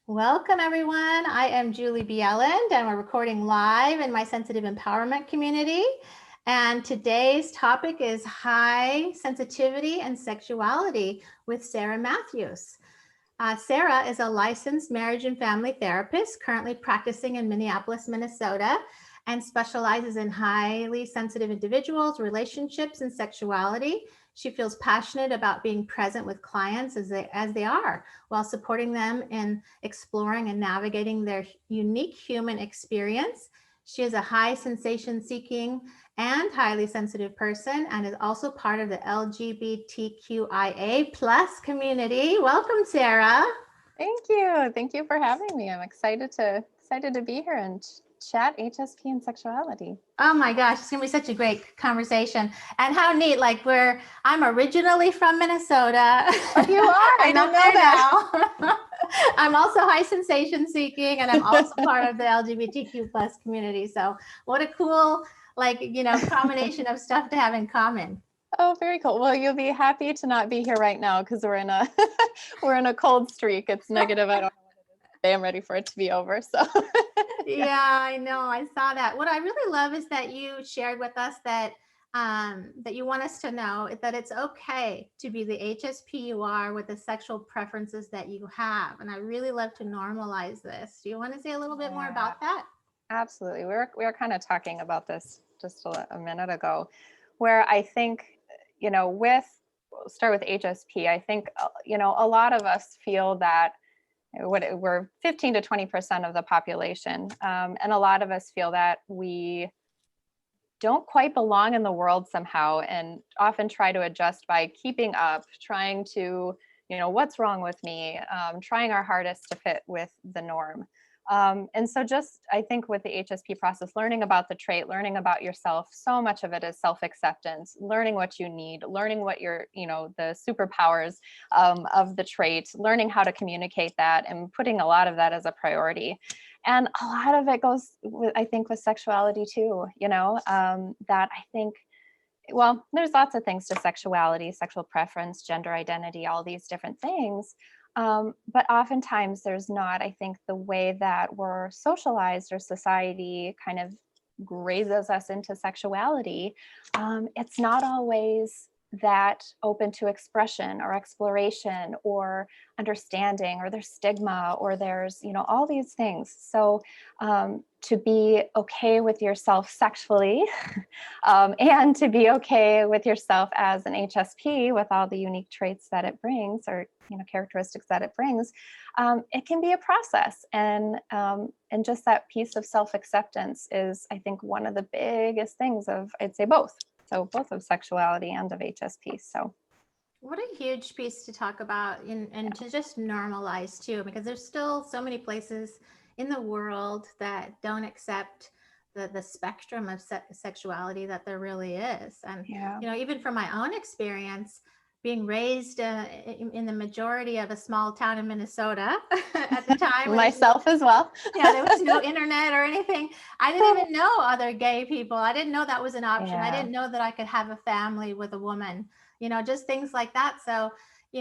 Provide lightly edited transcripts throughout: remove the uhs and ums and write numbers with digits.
Welcome, everyone. I am Julie Bieland, and we're recording live in my sensitive empowerment community. And today's topic is high sensitivity and sexuality with Sarah Mathews. Sarah is a licensed marriage and family therapist currently practicing in Minneapolis, Minnesota, and specializes in highly sensitive individuals, relationships, and sexuality. She feels passionate about being present with clients as they are, while supporting them in exploring and navigating their unique human experience. She is a high sensation seeking and highly sensitive person, and is also part of the LGBTQIA plus community. Welcome, Sarah. Thank you. Thank you for having me. I'm excited to be here and chat HSP and sexuality. Oh my gosh, it's gonna be such a great conversation. And how neat, I'm originally from Minnesota. Oh, you are? I didn't know that. Now. I'm also high sensation seeking, and I'm also part of the LGBTQ plus community. So what a cool, combination of stuff to have in common. Oh, very cool. Well, you'll be happy to not be here right now because we're in a we're in a cold streak. It's negative. I don't know what it is. I'm ready for it to be over. So Yeah, I know. I saw that. What I really love is that you shared with us that that you want us to know that it's okay to be the HSP you are with the sexual preferences that you have. And I really love to normalize this. Do you want to say a little bit more about that? absolutely. We were kind of talking about this just a minute ago, where I think, we'll start with HSP. I think, a lot of us feel that we're 15 to 20% of the population. And a lot of us feel that we don't quite belong in the world somehow, and often try to adjust by keeping up, trying to, what's wrong with me, trying our hardest to fit with the norm. And so just, I think with the HSP process, learning about the trait, learning about yourself, so much of it is self-acceptance, learning what you need, learning what your, the superpowers of the trait, learning how to communicate that, and putting a lot of that as a priority. And a lot of it goes with, I think, with sexuality too, that I think, well, there's lots of things to sexuality, sexual preference, gender identity, all these different things. But oftentimes there's not, I think, the way that we're socialized or society kind of grazes us into sexuality. It's not always that open to expression or exploration or understanding, or there's stigma, or there's, all these things. So to be okay with yourself sexually and to be okay with yourself as an HSP with all the unique traits that it brings, or characteristics that it brings, it can be a process. And just that piece of self-acceptance is, I think, one of the biggest things of, I'd say both. So both of sexuality and of HSP. So What a huge piece to talk about and to just normalize too, because there's still so many places in the world that don't accept the spectrum of sexuality that there really is. And, yeah. Even from my own experience, being raised in the majority of a small town in Minnesota at the time. Myself as well. Yeah, there was no internet or anything. I didn't even know other gay people. I didn't know that was an option. I didn't know that I could have a family with a woman, just things like that. So,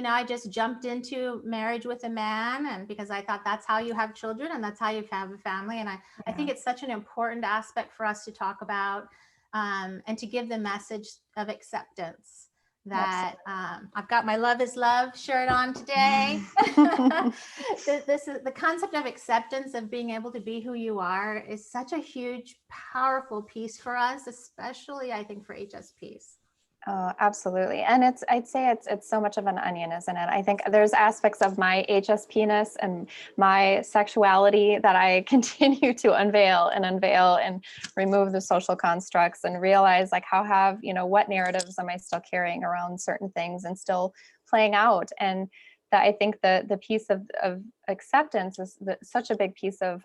I just jumped into marriage with a man, and because I thought that's how you have children and that's how you have a family. And I think it's such an important aspect for us to talk about, and to give the message of acceptance. That I've got my Love is Love shirt on today. This is the concept of acceptance, of being able to be who you are, is such a huge, powerful piece for us, especially I think for HSPs. Oh, absolutely. And I'd say it's so much of an onion, isn't it? I think there's aspects of my HSP-ness and my sexuality that I continue to unveil and remove the social constructs and realize, like, what narratives am I still carrying around certain things and still playing out? And that, I think the piece of acceptance is such a big piece of,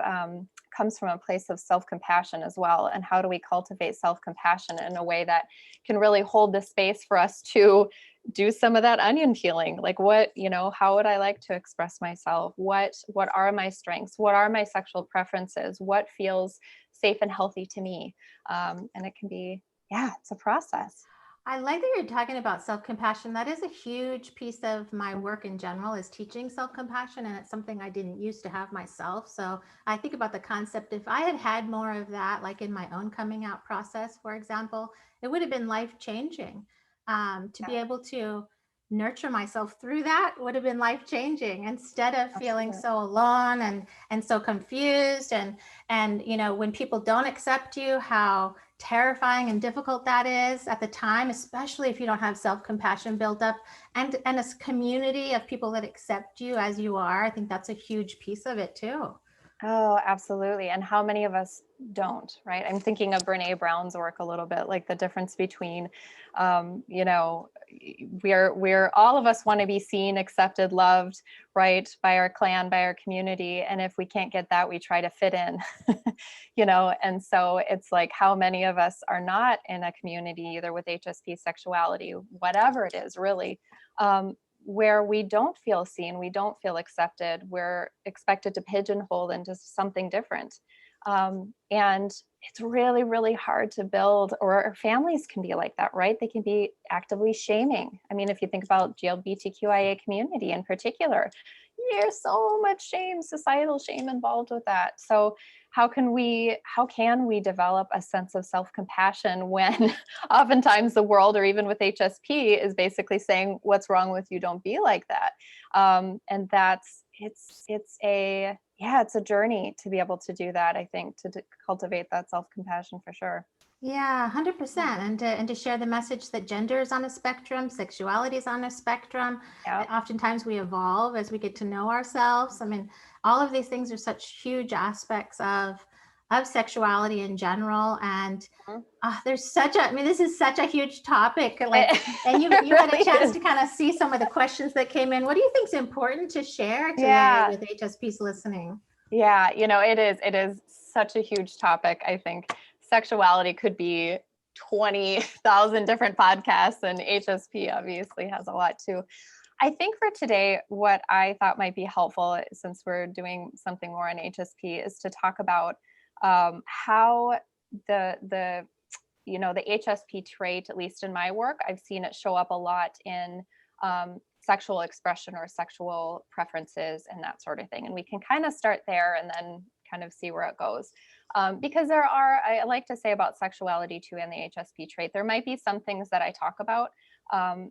comes from a place of self-compassion as well. And how do we cultivate self-compassion in a way that can really hold the space for us to do some of that onion peeling? Like, how would I like to express myself? What are my strengths? What are my sexual preferences? What feels safe and healthy to me? And it can be, it's a process. I like that you're talking about self-compassion. That is a huge piece of my work in general, is teaching self-compassion, and it's something I didn't used to have myself. So I think about the concept, if I had had more of that, like in my own coming out process, for example, it would have been life-changing. To be able to nurture myself through that would have been life-changing, instead of feeling Absolutely. so alone and so confused, and when people don't accept you, how terrifying and difficult that is at the time, especially if you don't have self-compassion built up, and a community of people that accept you as you are. I think that's a huge piece of it too. Oh, absolutely. And how many of us don't, right? I'm thinking of Brene Brown's work a little bit, like the difference between, you know, we're all of us want to be seen, accepted, loved, right, by our clan, by our community. And if we can't get that, we try to fit in, you know. And so it's like, how many of us are not in a community, either with HSP sexuality, whatever it is, really, where we don't feel seen, we don't feel accepted, we're expected to pigeonhole into something different. And it's really, really hard to build, or families can be like that, right? They can be actively shaming. I mean, if you think about GLBTQIA community in particular, there's so much shame, societal shame involved with that. So how can we develop a sense of self-compassion when oftentimes the world, or even with HSP, is basically saying, what's wrong with you, don't be like that. And that's it's a journey to be able to do that, I think, to cultivate that self-compassion for sure. Yeah, 100%. And to share the message that gender is on a spectrum, sexuality is on a spectrum. Yeah. And oftentimes we evolve as we get to know ourselves. I mean, all of these things are such huge aspects of sexuality in general. And there's such a, I mean, this is such a huge topic. Like, and you It had a really chance is. to kind of see some of the questions that came in. What do you think is important to share today Yeah. with HSPs listening? Yeah, it is such a huge topic. I think sexuality could be 20,000 different podcasts, and HSP obviously has a lot too. I think for today, what I thought might be helpful, since we're doing something more on HSP, is to talk about how the the HSP trait, at least in my work, I've seen it show up a lot in sexual expression or sexual preferences and that sort of thing. And we can kind of start there and then kind of see where it goes. Because I like to say about sexuality too, and the HSP trait, there might be some things that I talk about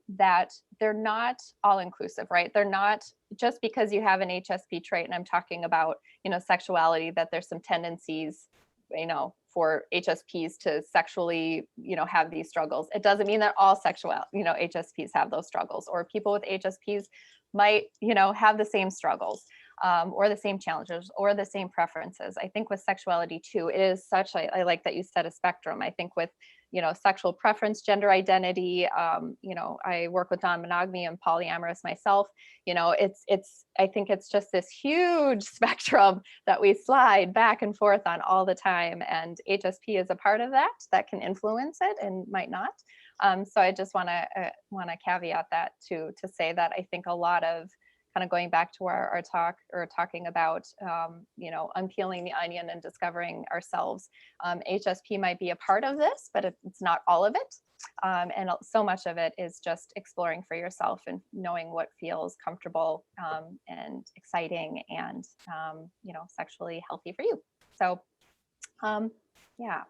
that they're not all inclusive, right? They're not just because you have an HSP trait, and I'm talking about, sexuality, that there's some tendencies, for HSPs to sexually, have these struggles. It doesn't mean that all HSPs have those struggles, or people with HSPs might, have the same struggles, or the same challenges, or the same preferences. I think with sexuality too, it is such, I like that you said a spectrum. I think with, sexual preference, gender identity, I work with non-monogamy and polyamorous myself. I think it's just this huge spectrum that we slide back and forth on all the time. And HSP is a part of that can influence it and might not. So I just want to caveat that to say that I think a lot of, kind of going back to our talk, or talking about, unpeeling the onion and discovering ourselves. HSP might be a part of this, but it's not all of it. And so much of it is just exploring for yourself and knowing what feels comfortable, and exciting, and, sexually healthy for you. So, yeah.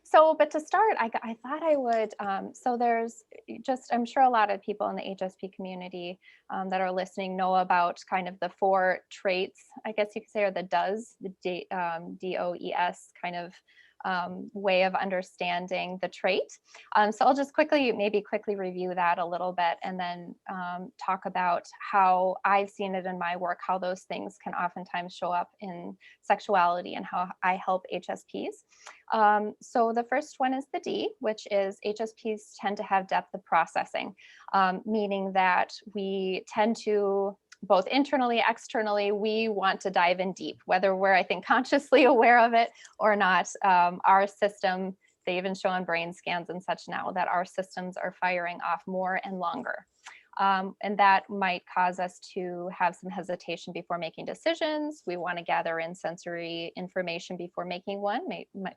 So, but to start, I thought I would, so there's just, I'm sure a lot of people in the HSP community that are listening know about kind of the 4 traits, I guess you could say, or the DOES, the DOES kind of way of understanding the trait. So I'll just quickly review that a little bit, and then talk about how I've seen it in my work, how those things can oftentimes show up in sexuality, and how I help HSPs. So the first one is the D, which is HSPs tend to have depth of processing, meaning that we tend to, both internally, externally, we want to dive in deep, whether we're, I think, consciously aware of it or not. Our system, they even show on brain scans and such now, that our systems are firing off more and longer. And that might cause us to have some hesitation before making decisions. We want to gather in sensory information before making one.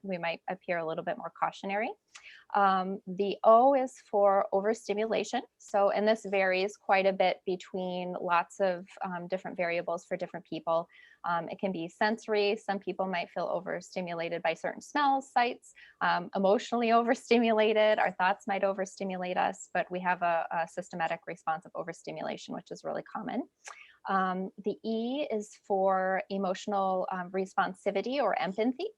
We might appear a little bit more cautionary. The O is for overstimulation. So, and this varies quite a bit between lots of different variables for different people. It can be sensory. Some people might feel overstimulated by certain smells, sights, emotionally overstimulated. Our thoughts might overstimulate us, but we have a systematic response of overstimulation, which is really common. The E is for emotional responsivity or empathy.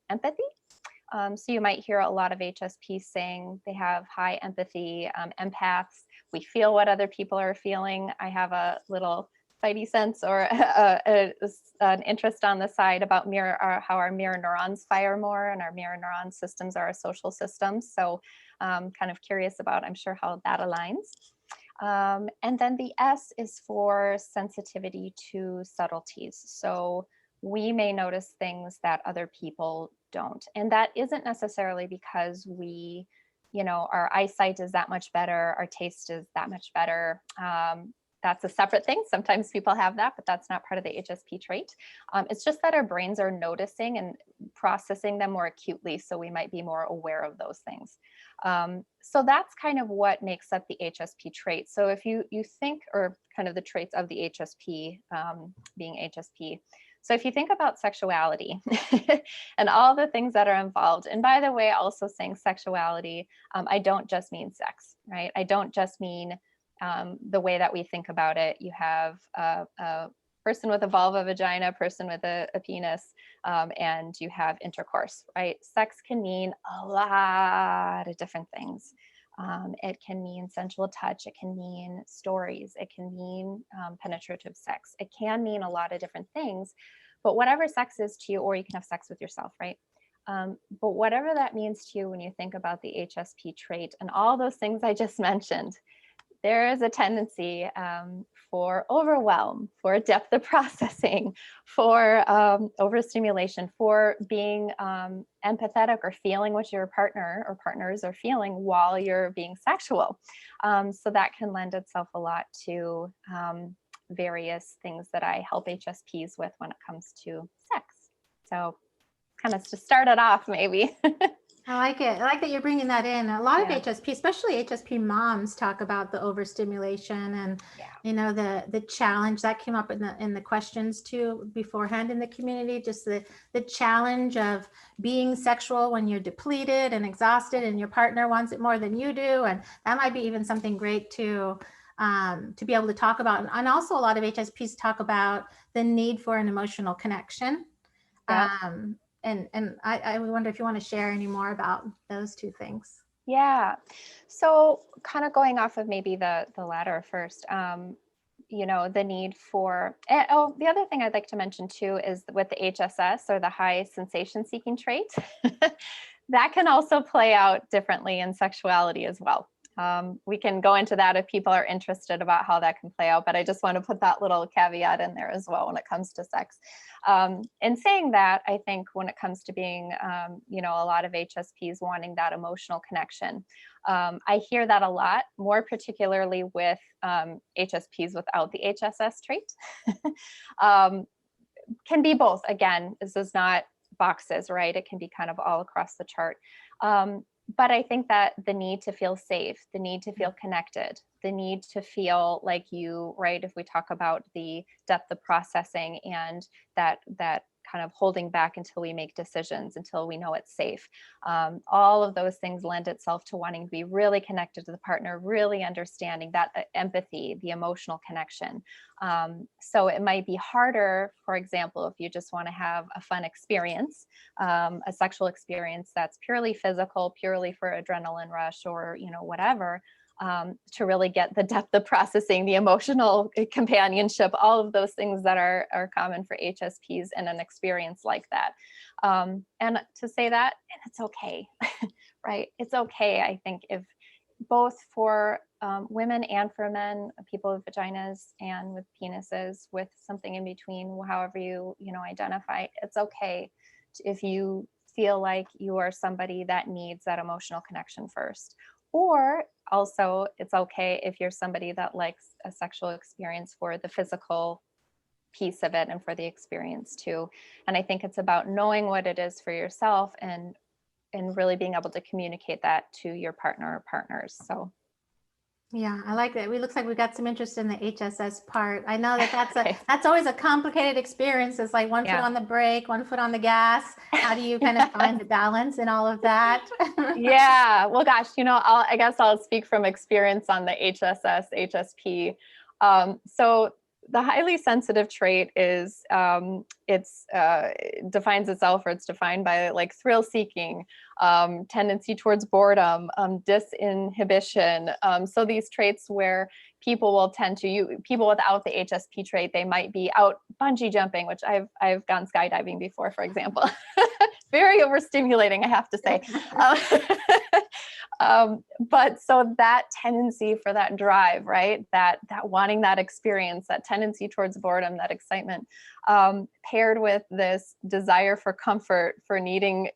So you might hear a lot of HSPs saying they have high empathy, empaths. We feel what other people are feeling. I have a little spidey sense or an interest on the side about how our mirror neurons fire more, and our mirror neuron systems are our social systems. So kind of curious about, I'm sure, how that aligns. And then the S is for sensitivity to subtleties. So we may notice things that other people don't. And that isn't necessarily because our eyesight is that much better, our taste is that much better. That's a separate thing. Sometimes people have that, but that's not part of the HSP trait. It's just that our brains are noticing and processing them more acutely, so we might be more aware of those things. So that's kind of what makes up the HSP trait. So if you think, or kind of the traits of the HSP, being HSP. So if you think about sexuality and all the things that are involved, and by the way, also saying sexuality, I don't just mean sex, right? I don't just mean the way that we think about it. You have a person with a vulva, vagina, person with a penis, and you have intercourse, right? Sex can mean a lot of different things. It can mean sensual touch. It can mean stories. It can mean penetrative sex. It can mean a lot of different things, but whatever sex is to you, or you can have sex with yourself, right? But whatever that means to you when you think about the HSP trait and all those things I just mentioned, there is a tendency for overwhelm, for depth of processing, for overstimulation, for being empathetic or feeling what your partner or partners are feeling while you're being sexual. So that can lend itself a lot to various things that I help HSPs with when it comes to sex. So kind of to start it off, maybe. I like it. I like that you're bringing that in. A lot Yeah. of HSP, especially HSP moms, talk about the overstimulation and the challenge that came up in the questions too beforehand in the community. Just the challenge of being sexual when you're depleted and exhausted, and your partner wants it more than you do, and that might be even something great to be able to talk about. And also, a lot of HSPs talk about the need for an emotional connection. Yep. And I wonder if you want to share any more about those two things. Yeah. So kind of going off of maybe the latter first, the need for, the other thing I'd like to mention too is with the HSS, or the high sensation seeking trait, that can also play out differently in sexuality as well. We can go into that if people are interested about how that can play out, but I just want to put that little caveat in there as well when it comes to sex. In saying that, I think when it comes to being, a lot of HSPs wanting that emotional connection, I hear that a lot, more particularly with HSPs without the HSS trait. Can be both. Again, this is not boxes, right? It can be kind of all across the chart. But I think that the need to feel safe, the need to feel connected, the need to feel like you, right? If we talk about the depth of processing and that kind of holding back until we make decisions, until we know it's safe. All of those things lend itself to wanting to be really connected to the partner, really understanding that empathy, the emotional connection. So it might be harder, for example, if you just want to have a fun experience, a sexual experience that's purely physical, purely for adrenaline rush or, whatever, to really get the depth of processing, the emotional companionship, all of those things that are common for HSPs in an experience like that. And to say that, and it's okay, right? It's okay, I think, if both for women and for men, people with vaginas and with penises, with something in between, however you identify, it's okay if you feel like you are somebody that needs that emotional connection first. Or also it's okay if you're somebody that likes a sexual experience for the physical piece of it and for the experience too. And I think it's about knowing what it is for yourself and really being able to communicate that to your partner or partners. So Yeah, I like that. We looks like we got some interest in the HSS part. I know that okay. that's always a complicated experience. It's like one foot Yeah. on the brake, one foot on the gas. How do you kind of find the balance in all of that? Yeah. Well, gosh, I guess I'll speak from experience on the HSS, HSP. So the highly sensitive trait is it defines itself, or it's defined by like thrill seeking, tendency towards boredom, disinhibition. So these traits where people will tend to people without the HSP trait, they might be out bungee jumping, which I've gone skydiving before, for example. Very overstimulating, I have to say. But so that tendency for that drive, right? That wanting that experience, that tendency towards boredom, that excitement, paired with this desire for comfort, for needing,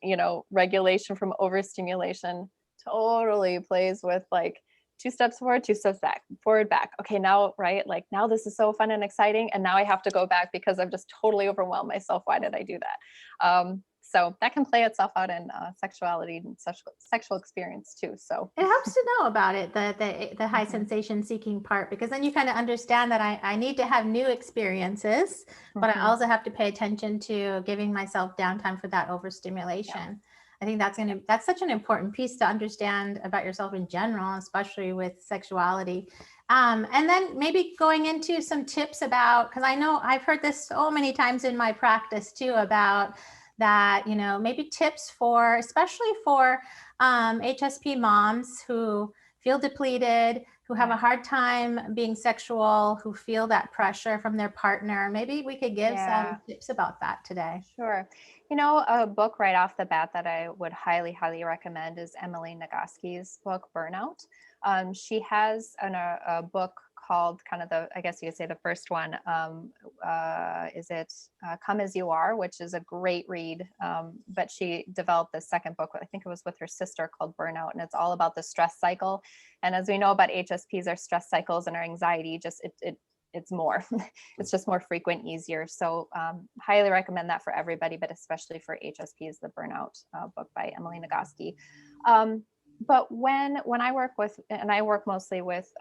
regulation from overstimulation, totally plays with like 2 steps forward, 2 steps back, forward, back. Okay, now, right? Like now this is so fun and exciting. And now I have to go back because I've just totally overwhelmed myself. Why did I do that? So that can play itself out in sexuality and sexual experience too. So It helps to know about it, the high Mhm. sensation seeking part, because then you kind of understand that I need to have new experiences, but I Mhm. also have to pay attention to giving myself downtime for that Yeah. overstimulation. I think that's such an important piece to understand about yourself in general, especially with sexuality. And then maybe going into some tips about, because I know I've heard this so many times in my practice too, about that, maybe tips for, especially for HSP moms who feel depleted, who have a Yeah. hard time being sexual, who feel that pressure from their partner. Maybe we could give some Yeah. tips about that today. Sure. A book right off the bat that I would highly, highly recommend is Emily Nagoski's book, Burnout. She has a book called kind of I guess you could say the first one, is it Come As You Are, which is a great read. But she developed the second book, I think it was with her sister, called Burnout. And it's all about the stress cycle. And as we know about HSPs, our stress cycles and our anxiety, it's more it's just more frequent, easier. So highly recommend that for everybody, but especially for HSPs, the Burnout book by Emily Nagoski. But when I work with, and I work mostly with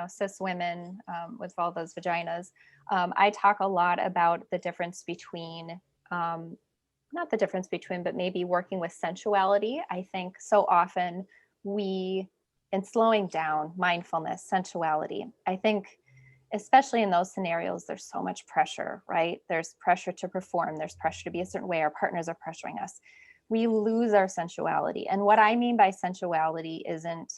cis women with vulvas, vaginas, I talk a lot about the difference between not the difference between, but maybe working with sensuality. I think so often and slowing down, mindfulness, sensuality, I think especially in those scenarios, there's so much pressure, right? There's pressure to perform, there's pressure to be a certain way, our partners are pressuring us. We lose our sensuality. And what I mean by sensuality isn't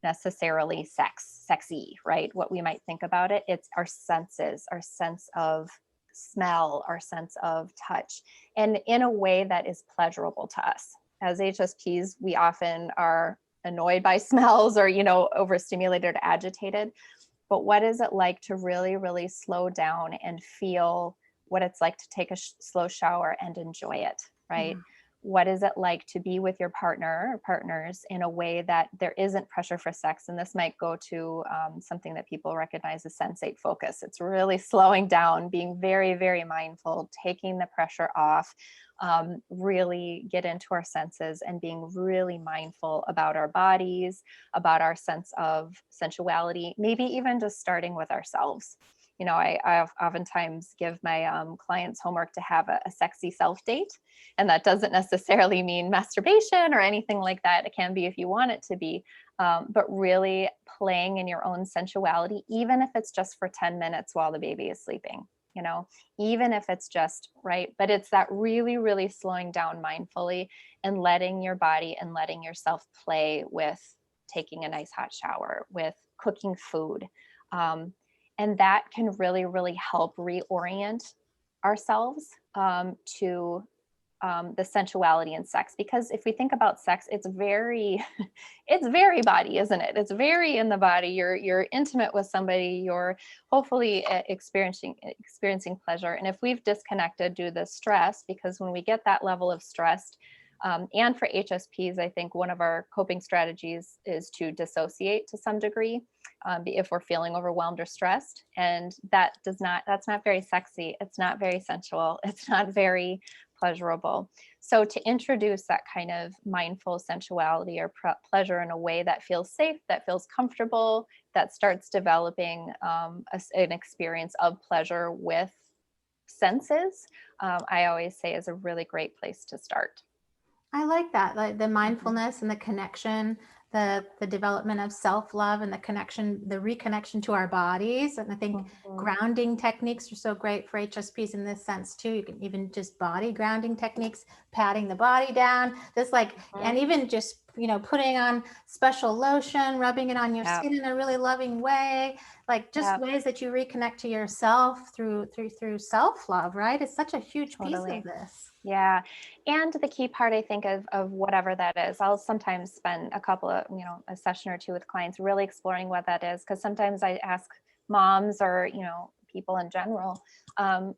necessarily sexy, right? What we might think about it, it's our senses, our sense of smell, our sense of touch, and in a way that is pleasurable to us. As HSPs, we often are annoyed by smells or, overstimulated or agitated. But what is it like to really, really slow down and feel what it's like to take a slow shower and enjoy it, right? Yeah. What is it like to be with your partner or partners in a way that there isn't pressure for sex? And this might go to something that people recognize as sensate focus. It's really slowing down, being very, very mindful, taking the pressure off, really get into our senses and being really mindful about our bodies, about our sense of sensuality, maybe even just starting with ourselves. I oftentimes give my clients homework to have a sexy self date. And that doesn't necessarily mean masturbation or anything like that. It can be if you want it to be, but really playing in your own sensuality, even if it's just for 10 minutes while the baby is sleeping, even if it's just right. But it's that really, really slowing down mindfully and letting your body and letting yourself play with taking a nice hot shower, with cooking food. And that can really, really help reorient ourselves to the sensuality in sex. Because if we think about sex, it's very body, isn't it? It's very in the body. You're intimate with somebody, you're hopefully experiencing pleasure. And if we've disconnected due to the stress, because when we get that level of stress, And for HSPs, I think one of our coping strategies is to dissociate to some degree, if we're feeling overwhelmed or stressed. And that's not very sexy. It's not very sensual. It's not very pleasurable. So to introduce that kind of mindful sensuality or pleasure in a way that feels safe, that feels comfortable, that starts developing an experience of pleasure with senses, I always say is a really great place to start. I like that, like the mindfulness and the connection, the development of self-love and the connection, the reconnection to our bodies. And I think grounding techniques are so great for HSPs in this sense too. You can even just body grounding techniques, patting the body down, just like, and even just, putting on special lotion, rubbing it on your skin in a really loving way, like just ways that you reconnect to yourself through self-love, right? It's such a huge piece of this. Yeah. And the key part, I think, of whatever that is, I'll sometimes spend a couple of, a session or two with clients really exploring what that is. Because sometimes I ask moms or, people in general,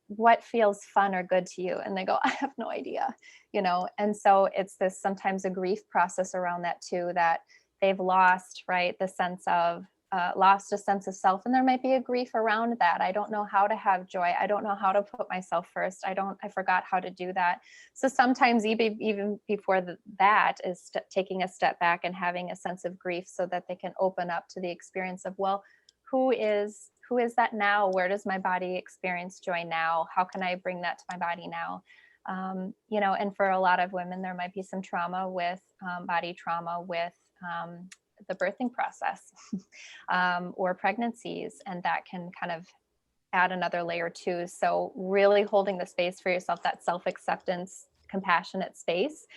what feels fun or good to you? And they go, I have no idea, and so it's this sometimes a grief process around that too, that they've lost, right, the sense of lost a sense of self, and there might be a grief around that. I don't know how to have joy. I don't know how to put myself first. I forgot how to do that. So sometimes even before that is taking a step back and having a sense of grief so that they can open up to the experience of, well, who is that now? Where does my body experience joy now? How can I bring that to my body now? And for a lot of women, there might be some trauma with body trauma with the birthing process or pregnancies, and that can kind of add another layer too. So really holding the space for yourself, that self-acceptance, compassionate space,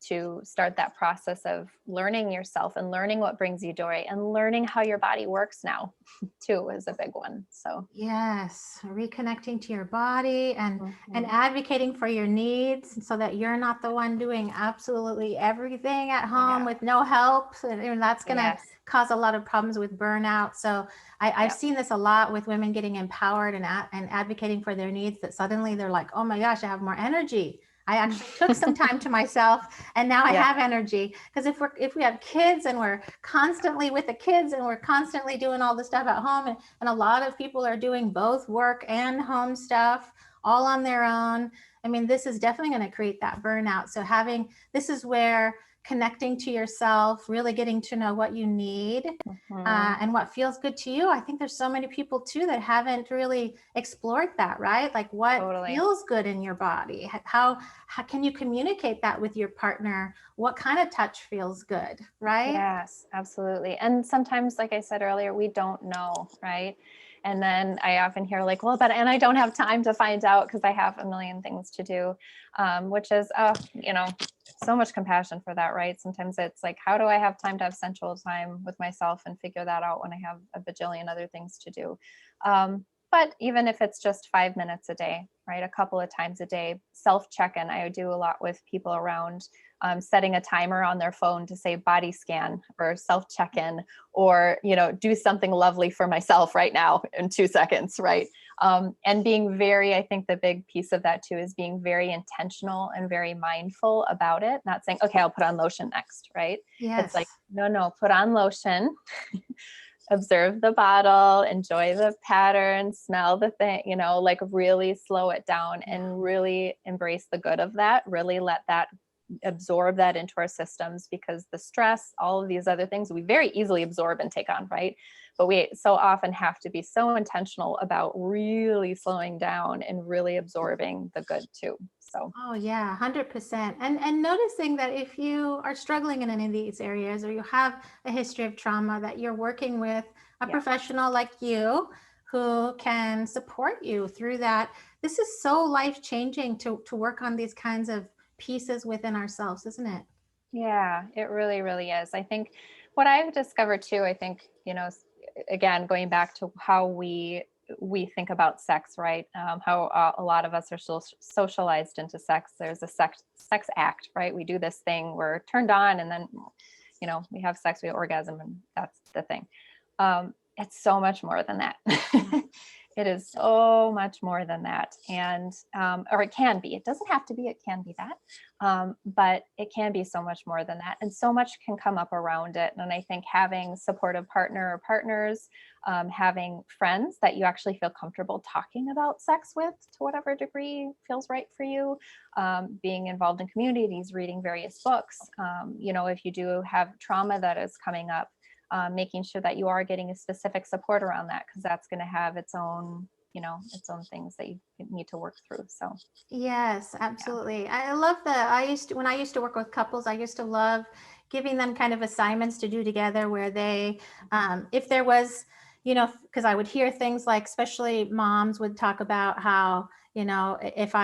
to start that process of learning yourself and learning what brings you joy and learning how your body works now too is a big one. So yes, reconnecting to your body and advocating for your needs so that you're not the one doing absolutely everything at home with no help. And that's going to cause a lot of problems with burnout. So I've seen this a lot with women getting empowered and advocating for their needs, that suddenly they're like, oh my gosh, I have more energy. I actually took some time to myself and now I have energy. Because if we have kids and we're constantly with the kids and we're constantly doing all the stuff at home, and a lot of people are doing both work and home stuff all on their own, I mean, this is definitely going to create that burnout. So this is where connecting to yourself, really getting to know what you need and what feels good to you. I think there's so many people too that haven't really explored that, right? Like what feels good in your body? How can you communicate that with your partner? What kind of touch feels good, right? Yes, absolutely. And sometimes, like I said earlier, we don't know, right? And then I often hear like, well, and I don't have time to find out because I have a million things to do, which is, so much compassion for that, right? Sometimes it's like, how do I have time to have sensual time with myself and figure that out when I have a bajillion other things to do? But even if it's just 5 minutes a day, right? A couple of times a day, self-check-in. I do a lot with people around setting a timer on their phone to say body scan or self-check-in, or, do something lovely for myself right now in 2 seconds, right? And being I think the big piece of that too is being very intentional and very mindful about it. Not saying, okay, I'll put on lotion next, right? Yes. It's like, no, put on lotion. Observe the bottle, enjoy the pattern, smell the thing, like really slow it down and really embrace the good of that, really let that absorb that into our systems, because the stress, all of these other things we very easily absorb and take on, right? But we so often have to be so intentional about really slowing down and really absorbing the good too. So. Oh yeah, 100%. And noticing that if you are struggling in any of these areas, or you have a history of trauma, that you're working with a professional like you who can support you through that. This is so life-changing to work on these kinds of pieces within ourselves, isn't it? Yeah, it really, really is. I think what I've discovered too, I think, again, going back to how we think about sex, right? How a lot of us are socialized into sex. There's a sex act, right? We do this thing, we're turned on, and then, we have sex, we orgasm, and that's the thing. It's so much more than that. It is so much more than that. And, or it can be, it doesn't have to be, it can be that. But it can be so much more than that. And so much can come up around it. And I think having supportive partner or partners, having friends that you actually feel comfortable talking about sex with to whatever degree feels right for you, being involved in communities, reading various books, if you do have trauma that is coming up, making sure that you are getting a specific support around that, because that's going to have its own things that you need to work through. So Yes, absolutely. I love when I used to work with couples, I used to love giving them kind of assignments to do together where they, if there was, because I would hear things like, especially moms would talk about how, if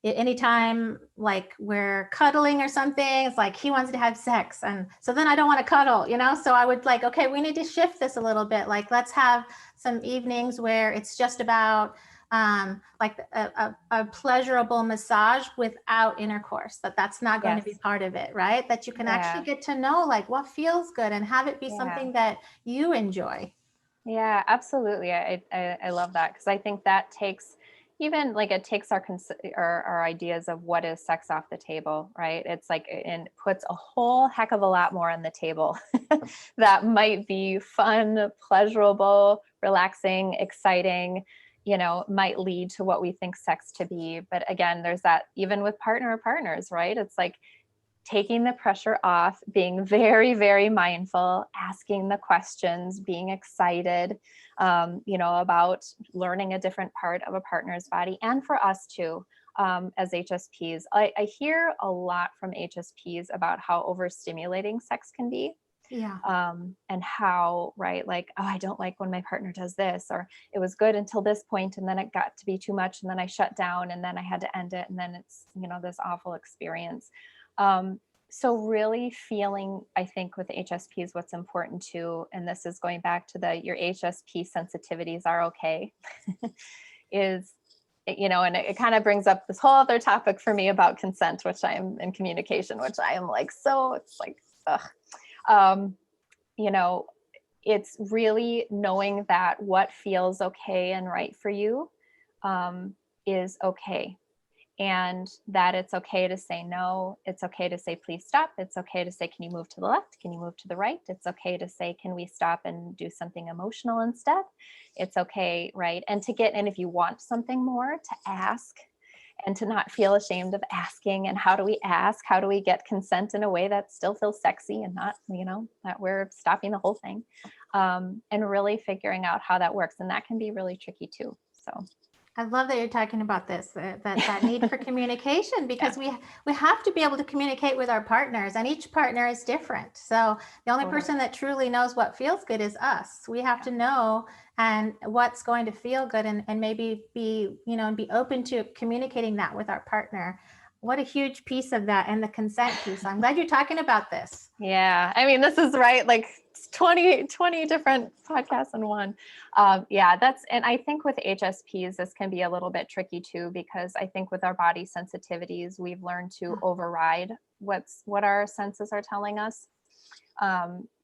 anytime like we're cuddling or something, it's like he wants to have sex. And so then I don't want to cuddle, so I would like, okay, we need to shift this a little bit. Like, let's have some evenings where it's just about like a pleasurable massage without intercourse, that's not going to be yes. part of it, right? That you can actually Yeah. get to know like what feels good and have it be Yeah. something that you enjoy. Yeah, absolutely. I love that, because I think that takes, even like, it takes our ideas of what is sex off the table, right? It's like, and puts a whole heck of a lot more on the table that might be fun, pleasurable, relaxing, exciting, might lead to what we think sex to be. But again, there's that, even with partner or partners, right? It's like taking the pressure off, being very, very mindful, asking the questions, being excited, about learning a different part of a partner's body. And for us too, as HSPs, I hear a lot from HSPs about how overstimulating sex can be. Yeah. And how, right, like, oh, I don't like when my partner does this, or it was good until this point, and then it got to be too much, and then I shut down, and then I had to end it, and then it's, this awful experience. So really feeling, I think with HSPs, what's important too, and this is going back to your HSP sensitivities are okay, is, and it kind of brings up this whole other topic for me about consent, which I am in communication, which I am like, so it's like, ugh. It's really knowing that what feels okay and right for you, is okay. And that it's okay to say no. It's okay to say, please stop. It's okay to say, can you move to the left? Can you move to the right? It's okay to say, can we stop and do something emotional instead? It's okay, right? And if you want something more, to ask, and to not feel ashamed of asking. And how do we ask? How do we get consent in a way that still feels sexy and not, that we're stopping the whole thing? And really figuring out how that works. And that can be really tricky too. So I love that you're talking about this, that need for communication, because yeah, we have to be able to communicate with our partners, and each partner is different. So the only totally. person that truly knows what feels good is us. We have to know and what's going to feel good, and maybe be, and be open to communicating that with our partner. What a huge piece of that, and the consent piece. I'm glad you're talking about this. Yeah. I mean, this is right, like 20 different podcasts in one. And I think with HSPs, this can be a little bit tricky too, because I think with our body sensitivities, we've learned to override what our senses are telling us.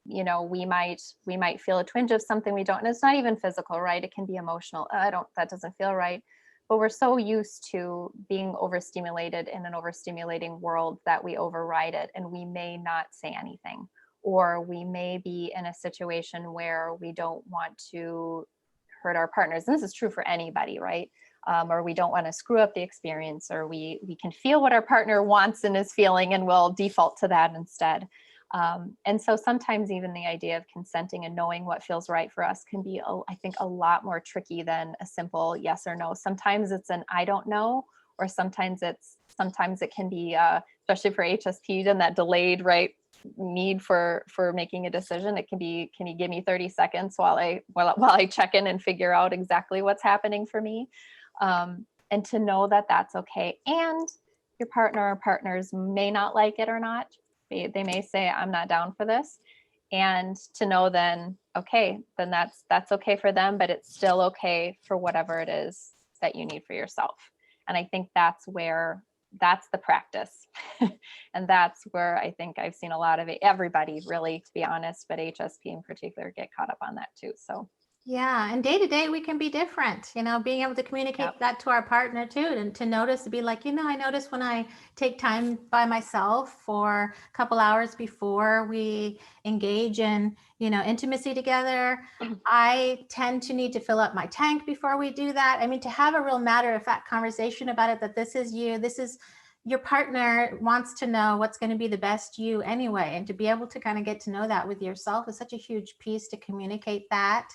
We might feel a twinge of something we don't, and it's not even physical, right? It can be emotional. That doesn't feel right. But we're so used to being overstimulated in an overstimulating world that we override it, and we may not say anything, or we may be in a situation where we don't want to hurt our partners. And this is true for anybody, right? Or we don't want to screw up the experience, or we can feel what our partner wants and is feeling, and we'll default to that instead. And so sometimes even the idea of consenting and knowing what feels right for us can be, I think, a lot more tricky than a simple yes or no. Sometimes it's an I don't know, or sometimes it can be, especially for HSP, and that delayed, right, need for making a decision. It can be, can you give me 30 seconds while I check in and figure out exactly what's happening for me? And to know that that's okay. And your partner or partners may not like it or not. They may say, I'm not down for this. And to know then, okay, then that's okay for them, but it's still okay for whatever it is that you need for yourself. And I think that's the practice. And that's where I think I've seen a lot of it, everybody really, to be honest, but HSP in particular, get caught up on that too. So Yeah, and day to day we can be different, being able to communicate Yep. that to our partner too, and to notice, to be like, I notice when I take time by myself for a couple hours before we engage in, intimacy together, I tend to need to fill up my tank before we do that. I mean, to have a real matter of fact conversation about it, that this is you, this is your partner wants to know what's going to be the best you anyway. And to be able to kind of get to know that with yourself is such a huge piece to communicate that,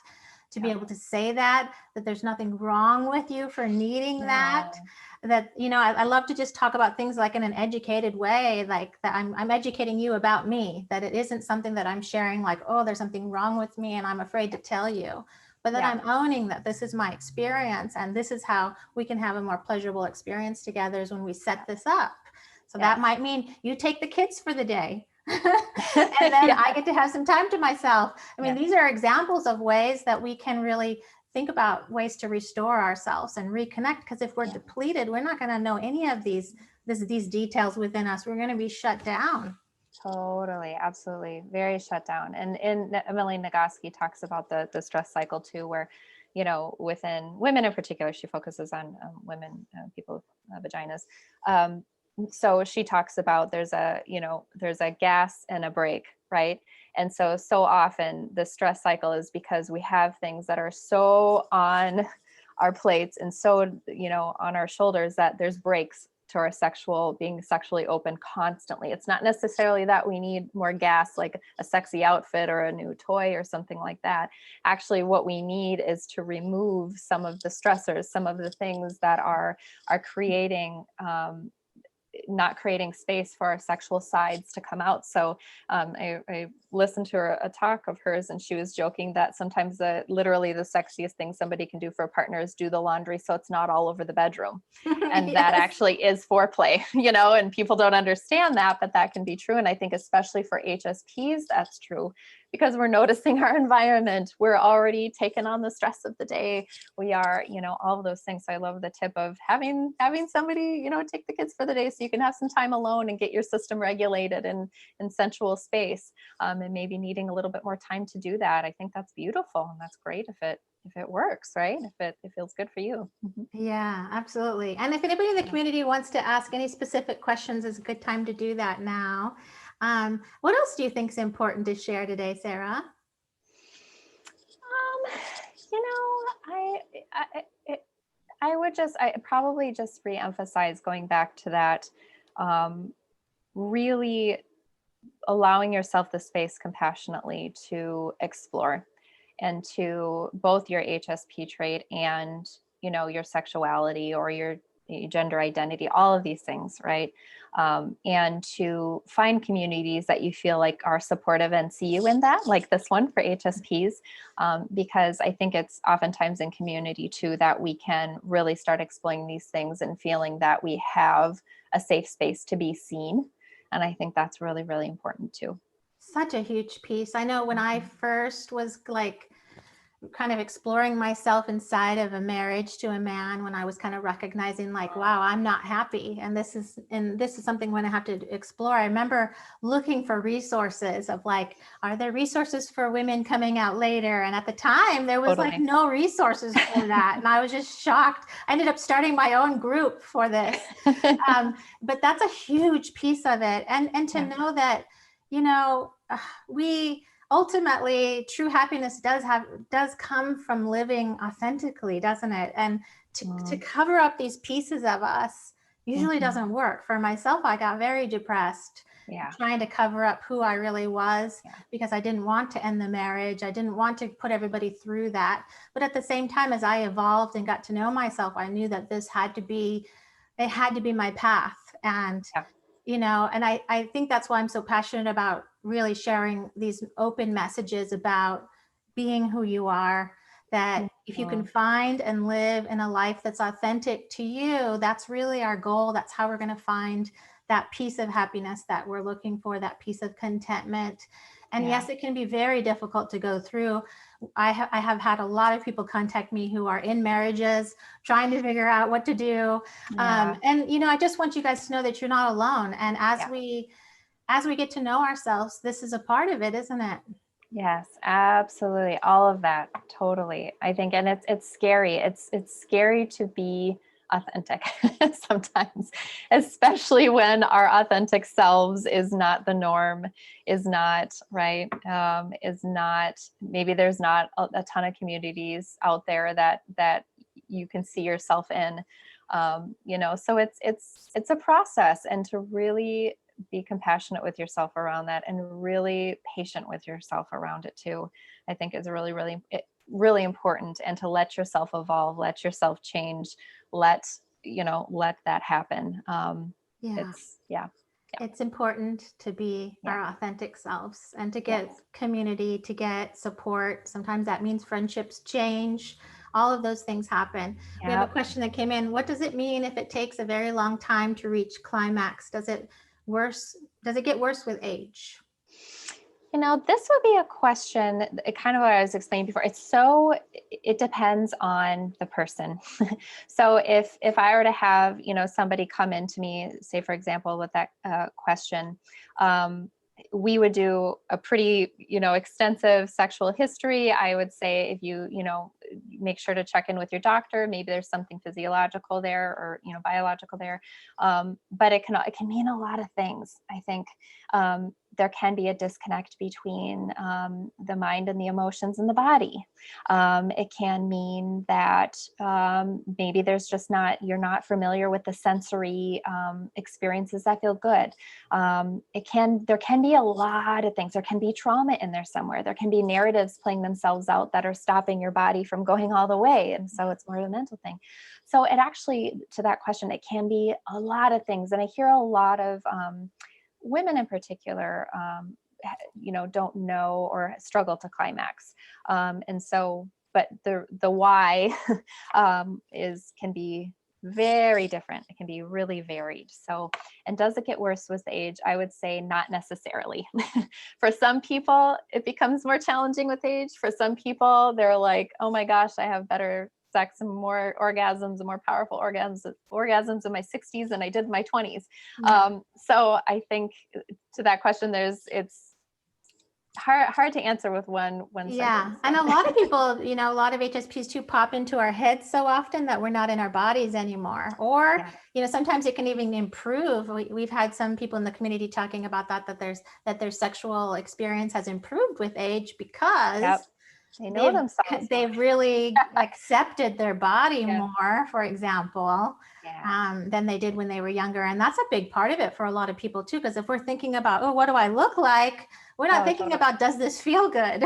to be Yep. able to say that there's nothing wrong with you for needing that, No. that, I love to just talk about things like in an educated way, like that I'm educating you about me, that it isn't something that I'm sharing like, oh, there's something wrong with me and I'm afraid to tell you, but that Yeah. I'm owning that this is my experience and this is how we can have a more pleasurable experience together, is when we set this up. So that Yes. might mean you take the kids for the day. And then Yeah. I get to have some time to myself. I mean, Yeah. these are examples of ways that we can really think about ways to restore ourselves and reconnect. Because if we're Yeah. depleted, we're not going to know any of these details within us. We're going to be shut down. Totally, absolutely, very shut down. And Emily Nagoski talks about the stress cycle too, where, within women in particular, she focuses on women, people with vaginas. So she talks about there's a gas and a brake, right? And so often the stress cycle is because we have things that are so on our plates and so, on our shoulders, that there's breaks to our being sexually open constantly. It's not necessarily that we need more gas, like a sexy outfit or a new toy or something like that. Actually, what we need is to remove some of the stressors, some of the things that are creating, not creating space for our sexual sides to come out. So I listened to a talk of hers, and she was joking that sometimes literally the sexiest thing somebody can do for a partner is do the laundry so it's not all over the bedroom. And Yes. that actually is foreplay, and people don't understand that, but that can be true. And I think especially for HSPs, that's true, because we're noticing our environment. We're already taking on the stress of the day. We are, all of those things. So I love the tip of having somebody, take the kids for the day so you can have some time alone and get your system regulated in sensual space, and maybe needing a little bit more time to do that. I think that's beautiful, and that's great if it works, right? If it feels good for you. Mm-hmm. Yeah, absolutely. And if anybody in the community wants to ask any specific questions, it's a good time to do that now. What else do you think is important to share today, Sarah? You know, I probably just reemphasize going back to that, really allowing yourself the space compassionately to explore, and to both your HSP trait and, your sexuality or your gender identity, all of these things, right? And to find communities that you feel like are supportive and see you in that, like this one for HSPs, because I think it's oftentimes in community too that we can really start exploring these things and feeling that we have a safe space to be seen. And I think that's really, really important too. Such a huge piece. I know when I Mhm. first was like kind of exploring myself inside of a marriage to a man, when I was kind of recognizing like, wow, I'm not happy, and this is something I'm going to have to explore. I remember looking for resources of like, are there resources for women coming out later? And at the time there was like Totally. no resources for that, and I was just shocked. I ended up starting my own group for this. But that's a huge piece of it, and to Yeah. know that, we ultimately, true happiness does come from living authentically, doesn't it? And to Mm, cover up these pieces of us usually mhm. doesn't work. For myself, I got very depressed Yeah. trying to cover up who I really was, Yeah. because I didn't want to end the marriage. I didn't want to put everybody through that. But at the same time, as I evolved and got to know myself, I knew that it had to be my path. And Yeah. and I think that's why I'm so passionate about really sharing these open messages about being who you are, that if you can Mhm. find and live in a life that's authentic to you, that's really our goal. That's how we're going to find that piece of happiness that we're looking for, that piece of contentment. And Yeah. yes, it can be very difficult to go through. I have had a lot of people contact me who are in marriages trying to figure out what to do. Yeah. And I just want you guys to know that you're not alone. And as Yeah. we get to know ourselves, this is a part of it, isn't it? Yes, absolutely. All of that. Totally. I think, and it's scary. It's scary to be authentic sometimes, especially when our authentic selves is not the norm, is not right, is not, maybe there's not a ton of communities out there that you can see yourself in. So it's a process, and to really be compassionate with yourself around that, and really patient with yourself around it too, I think is really important. And to let yourself evolve, let yourself change, let that happen. Yeah. It's yeah. It's important to be Yeah. our authentic selves and to Yes. get community, to get support. Sometimes that means friendships change. All of those things happen. We have a Yeah. question that came in. What does it mean if it takes a very long time to reach climax? Does it get worse with age? This would be a question, kind of what I was explaining before. It depends on the person. So if I were to have, somebody come into me, say, for example, with that question, um, we would do a pretty, extensive sexual history. I would say, if you make sure to check in with your doctor, maybe there's something physiological there, or, biological there. But it can mean a lot of things, I think. There can be a disconnect between the mind and the emotions in the body. It can mean that maybe you're not familiar with the sensory experiences that feel good. There can be a lot of things. There can be trauma in there somewhere. There can be narratives playing themselves out that are stopping your body from going all the way. And so it's more of a mental thing. So it actually, to that question, it can be a lot of things. And I hear a lot of women in particular, don't know or struggle to climax. But the why can be very different. It can be really varied. So, and does it get worse with age? I would say not necessarily. For some people, it becomes more challenging with age. For some people, they're like, oh my gosh, I have better sex and more orgasms and more powerful orgasms in my 60s than I did in my 20s. Yeah. So I think, to that question, it's hard to answer with one Yeah. sentence. And a lot of people, a lot of HSPs too pop into our heads so often that we're not in our bodies anymore. Or, Yeah. Sometimes it can even improve. We've had some people in the community talking about that their sexual experience has improved with age because Yep. They know themselves more. they've really accepted their body Yeah. more, for example, Yeah. than they did when they were younger. And that's a big part of it for a lot of people too, because if we're thinking about, oh, what do I look like? We're not thinking Totally. about, does this feel good?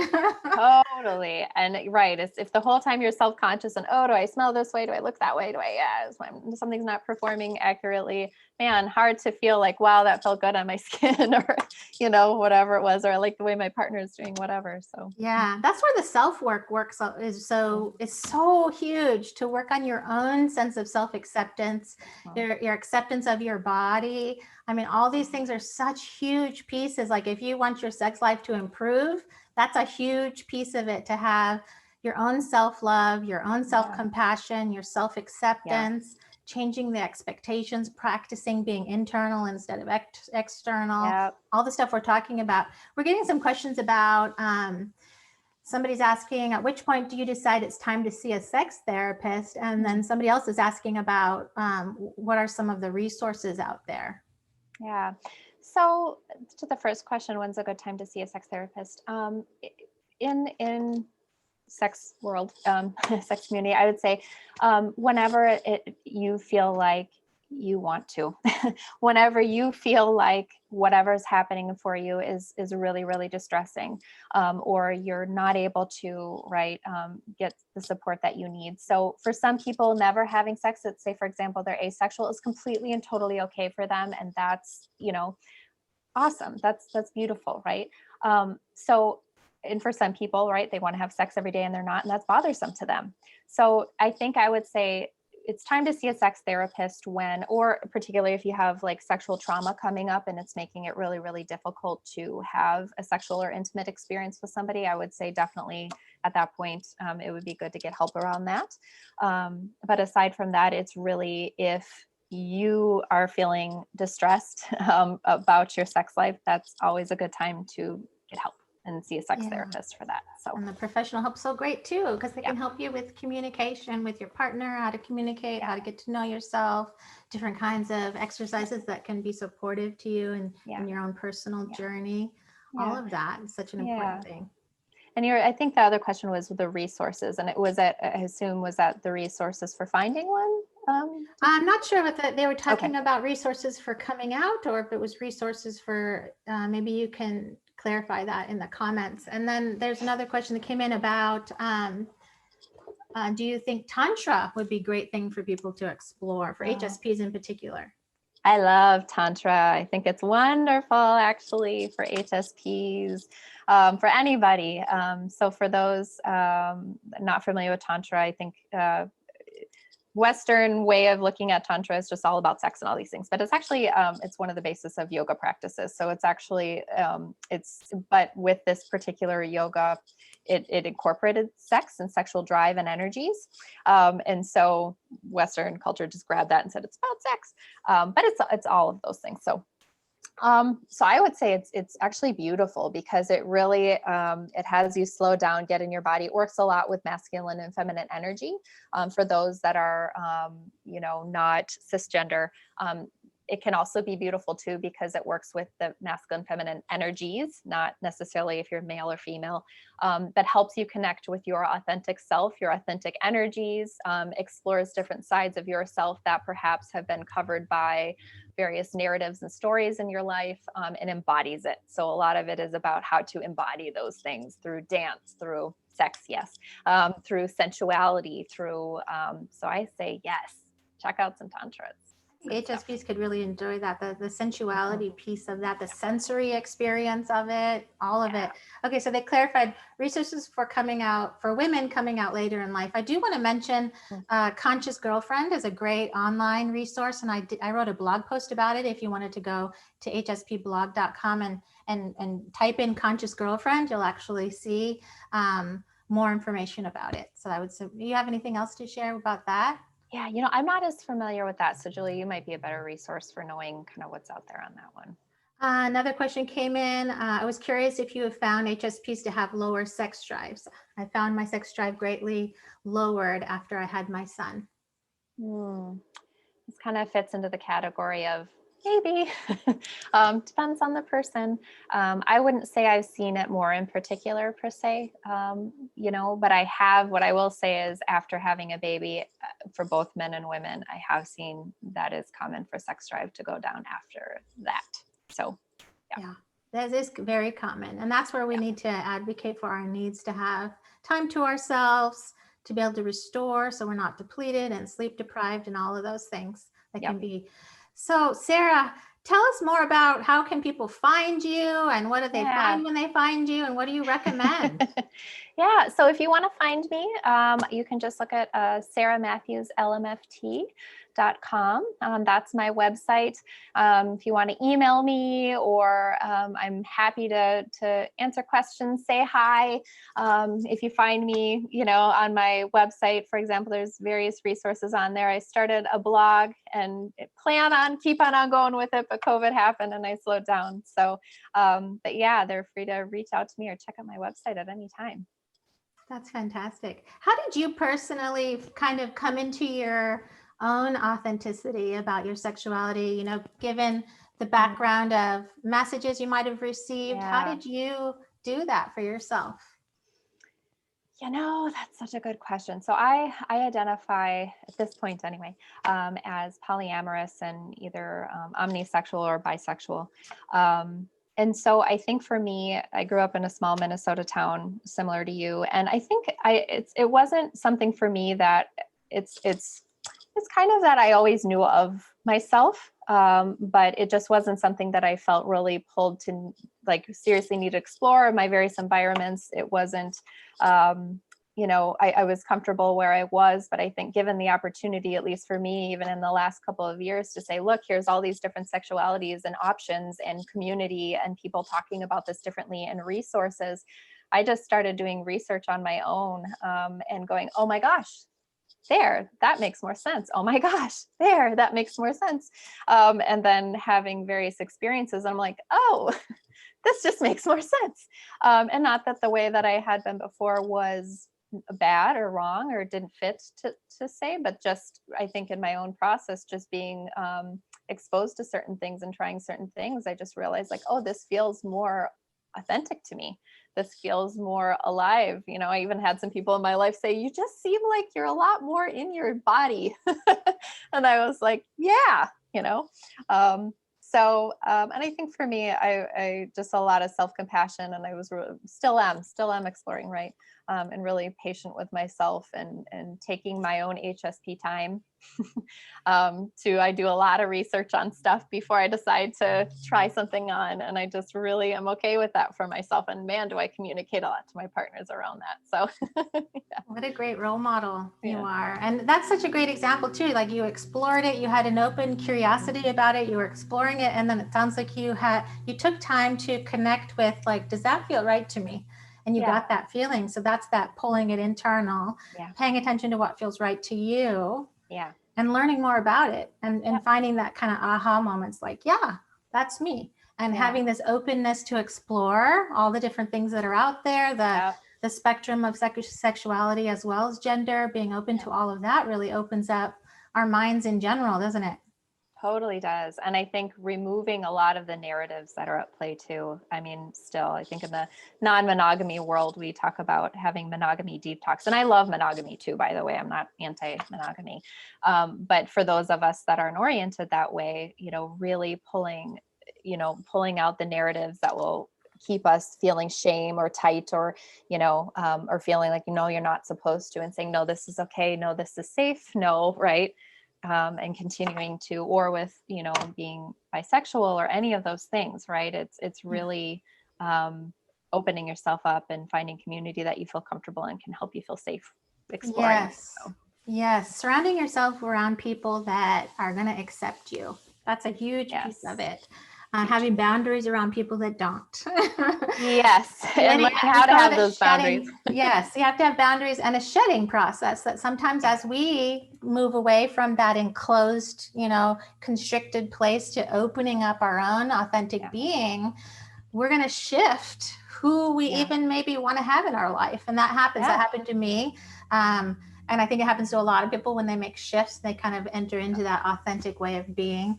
Totally. And right, it's if the whole time you're self-conscious and, oh, do I smell this way? Do I look that way? Something's not performing accurately? Man, hard to feel like, wow, that felt good on my skin, or, whatever it was, or I like the way my partner is doing whatever. So Yeah, that's where the self-work works it's so huge, to work on your own sense of self-acceptance, your acceptance of your body. I mean, all these things are such huge pieces. Like, if you want your sex life to improve, that's a huge piece of it, to have your own self-love, your own self-compassion, your self-acceptance, changing the expectations, practicing being internal instead of external. All the stuff we're talking about. We're getting some questions about somebody's asking, at which point do you decide it's time to see a sex therapist? And then somebody else is asking about what are some of the resources out there? Yeah. So, to the first question, when's a good time to see a sex therapist? In sex world, sex community, I would say whenever you feel like you want to, whenever you feel like whatever's happening for you is really, really distressing, or you're not able to get the support that you need. So for some people, never having sex, let's say, for example, they're asexual, is completely and totally okay for them. And that's, awesome. That's beautiful. Right. And for some people, right, they want to have sex every day and they're not, and that's bothersome to them. So I think I would say it's time to see a sex therapist or particularly if you have like sexual trauma coming up and it's making it really, really difficult to have a sexual or intimate experience with somebody. I would say definitely at that point, it would be good to get help around that. But aside from that, it's really, if you are feeling distressed about your sex life, that's always a good time to get help and see a sex Yeah. therapist for that. So, And the professional help's so great too, because they Yeah. can help you with communication with your partner, how to communicate, how Yeah. to get to know yourself, different kinds of exercises that can be supportive to you and Yeah. in your own personal Yeah. journey. All Yeah. of that is such an Yeah. important thing. And I think the other question was the resources, and it was I assume, was that the resources for finding one? I'm not sure what they were Okay. talking about resources for coming out, or if it was resources for, maybe you can clarify that in the comments. And then there's another question that came in about, do you think Tantra would be a great thing for people to explore, for HSPs in particular? I love Tantra. I think it's wonderful, actually, for HSPs, for anybody. So for those not familiar with Tantra, I think Western way of looking at Tantra is just all about sex and all these things, but it's actually, it's one of the basis of yoga practices. So it's actually, but with this particular yoga, it incorporated sex and sexual drive and energies. And so Western culture just grabbed that and said, it's about sex. But it's all of those things. So I would say it's actually beautiful, because it really it has you slow down, get in your body. It works a lot with masculine and feminine energy. For those that are not cisgender, it can also be beautiful too, because it works with the masculine feminine energies, not necessarily if you're male or female, that helps you connect with your authentic self, your authentic energies, explores different sides of yourself that perhaps have been covered by various narratives and stories in your life, and embodies it. So a lot of it is about how to embody those things through dance, through sex, yes, through sensuality, through, so I say, yes, check out some Tantras. HSPs could really enjoy that, the sensuality piece of that, the sensory experience of it, all of it. Okay, so they clarified resources for coming out, for women coming out later in life. I do want to mention Conscious Girlfriend is a great online resource, and I wrote a blog post about it. If you wanted to go to hspblog.com and type in Conscious Girlfriend, you'll actually see more information about it. So I would say, do you have anything else to share about that? Yeah, I'm not as familiar with that. So Julie, you might be a better resource for knowing kind of what's out there on that one. Another question came in. I was curious if you have found HSPs to have lower sex drives. I found my sex drive greatly lowered after I had my son. This kind of fits into the category of maybe. Depends on the person. I wouldn't say I've seen it more in particular per se, but what I will say is, after having a baby, for both men and women, I have seen that is common for sex drive to go down after that. So, yeah, that is very common. And that's where we need to advocate for our needs to have time to ourselves, to be able to restore so we're not depleted and sleep deprived and all of those things that can be. So Sarah, tell us more about how can people find you, and what do they find when they find you, and what do you recommend? Yeah, so if you want to find me, you can just look at sarahmatthewslmft.com. That's my website. If you want to email me, or I'm happy to answer questions, say hi. If you find me, on my website, for example, there's various resources on there. I started a blog and plan on keep on going with it, but COVID happened and I slowed down. So, but yeah, they're free to reach out to me or check out my website at any time. That's fantastic. How did you personally kind of come into your own authenticity about your sexuality, given the background of messages you might have received? How did you do that for yourself? That's such a good question. So I identify, at this point anyway, as polyamorous and either omnisexual or bisexual. And so I think for me, I grew up in a small Minnesota town similar to you. And I think it wasn't something for me that it's kind of that I always knew of myself. But it just wasn't something that I felt really pulled to seriously need to explore in my various environments. It wasn't, I was comfortable where I was, but I think given the opportunity, at least for me, even in the last couple of years, to say, look, here's all these different sexualities and options and community and people talking about this differently and resources, I just started doing research on my own and going, oh my gosh, there, that makes more sense. Oh my gosh, there, that makes more sense. And then having various experiences, I'm like, oh, this just makes more sense. And not that the way that I had been before was bad or wrong or didn't fit to say, but just, I think in my own process, just being exposed to certain things and trying certain things, I just realized like, oh, this feels more authentic to me. This feels more alive. I even had some people in my life say, you just seem like you're a lot more in your body. And I was like, yeah, and I think for me, I just a lot of self-compassion, and I was still am exploring, right? And really patient with myself and taking my own HSP time. I do a lot of research on stuff before I decide to try something on. And I just really am okay with that for myself. And man, do I communicate a lot to my partners around that. So yeah. What a great role model you Yeah. are. And that's such a great example too. Like you explored it, you had an open curiosity about it, you were exploring it. And then it sounds like you took time to connect with like, does that feel right to me? And you got that feeling. So that's that pulling it internal, paying attention to what feels right to you. Yeah. And learning more about it and finding that kind of aha moments like, yeah, that's me. And having this openness to explore all the different things that are out there, the spectrum of sexuality as well as gender, being open to all of that really opens up our minds in general, doesn't it? Totally does. And I think removing a lot of the narratives that are at play too. I mean, still, I think in the non-monogamy world, we talk about having monogamy deep talks. And I love monogamy too, by the way. I'm not anti-monogamy. But for those of us that aren't oriented that way, really pulling out the narratives that will keep us feeling shame or tight or, or feeling like, you're not supposed to, and saying, no, this is okay. No, this is safe. No, right. And continuing to, or with, being bisexual or any of those things, right? It's really opening yourself up and finding community that you feel comfortable and can help you feel safe exploring. Yes. So. Yes. Surrounding yourself around people that are going to accept you. That's a huge piece of it. Having boundaries around people that don't. Yes. And learning how to have those boundaries. Yes. You have to have boundaries and a shedding process that sometimes as we move away from that enclosed, constricted place to opening up our own authentic being, we're going to shift who we even maybe want to have in our life. And that happens. That happened to me. And I think it happens to a lot of people when they make shifts, they kind of enter into that authentic way of being.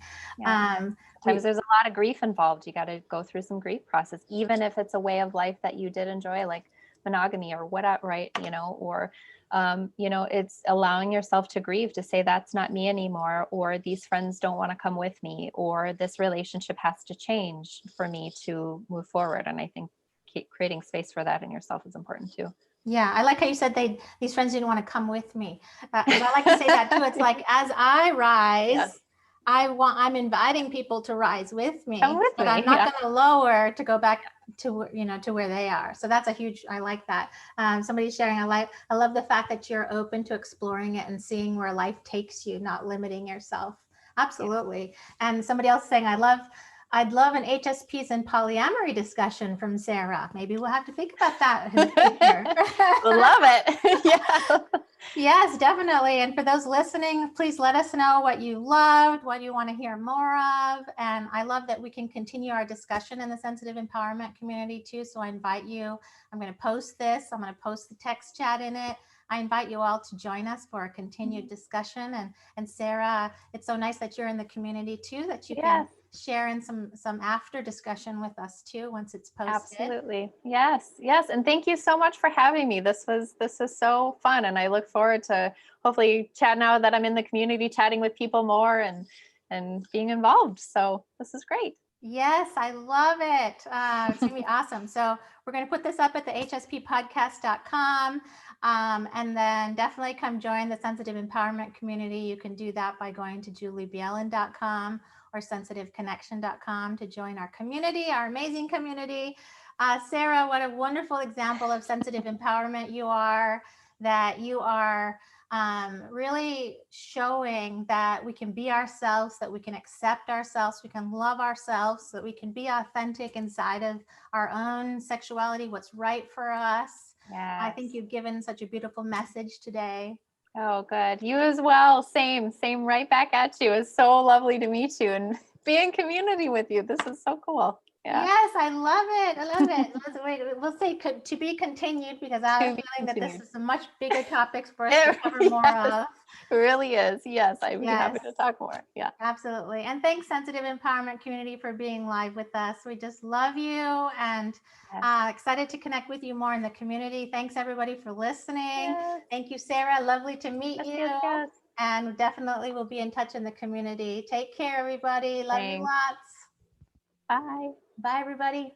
Sometimes there's a lot of grief involved. You got to go through some grief process, even if it's a way of life that you did enjoy, like monogamy or whatever, right? Or, it's allowing yourself to grieve, to say that's not me anymore, or these friends don't want to come with me, or this relationship has to change for me to move forward. And I think creating space for that in yourself is important too. Yeah, I like how you said these friends didn't want to come with me. I like to say that too. It's like, as I rise, I'm inviting people to rise with me, but I'm not going to lower to go back to, to where they are. So that's I like that. Somebody's sharing, I love the fact that you're open to exploring it and seeing where life takes you, not limiting yourself. Absolutely. And somebody else saying, I'd love an HSPs and polyamory discussion from Sarah. Maybe we'll have to think about that in the future. Love it. Yeah. Yes, definitely. And for those listening, please let us know what you loved, what you want to hear more of. And I love that we can continue our discussion in the sensitive empowerment community too. So I invite you, I'm going to post this. I'm going to post the text chat in it. I invite you all to join us for a continued discussion. And Sarah, it's so nice that you're in the community too, that you can share in some after discussion with us too once it's posted. Absolutely. Yes. And thank you so much for having me. This was so fun, and I look forward to hopefully chat now that I'm in the community, chatting with people more and being involved. So this is great. Yes, I love it. It's gonna be awesome. So we're going to put this up at the hsppodcast.com. And then definitely come join the sensitive empowerment community. You can do that by going to juliebielen.com or sensitiveconnection.com to join our community, our amazing community. Sarah, what a wonderful example of sensitive empowerment you are, that you are really showing that we can be ourselves, that we can accept ourselves, we can love ourselves, that we can be authentic inside of our own sexuality, what's right for us. Yes. I think you've given such a beautiful message today. Oh, good. You as well. Same right back at you. It's so lovely to meet you and be in community with you. This is so cool. Yeah. Yes, I love it. I love it. We'll say to be continued, because I have a To be feeling that this continued. is a much bigger topics for us to cover more Yes, of. it really is. Yes, I'd be happy Yes. to talk more. Yeah. Absolutely. And thanks, Sensitive Empowerment Community, for being live with us. We just love you, and Yes. excited to connect with you more in the community. Thanks, everybody, for listening. Yes. Thank you, Sarah. Lovely to meet Yes, you. yes, yes. And definitely we'll be in touch in the community. Take care, everybody. Love you Thanks. lots. Bye. Bye, everybody.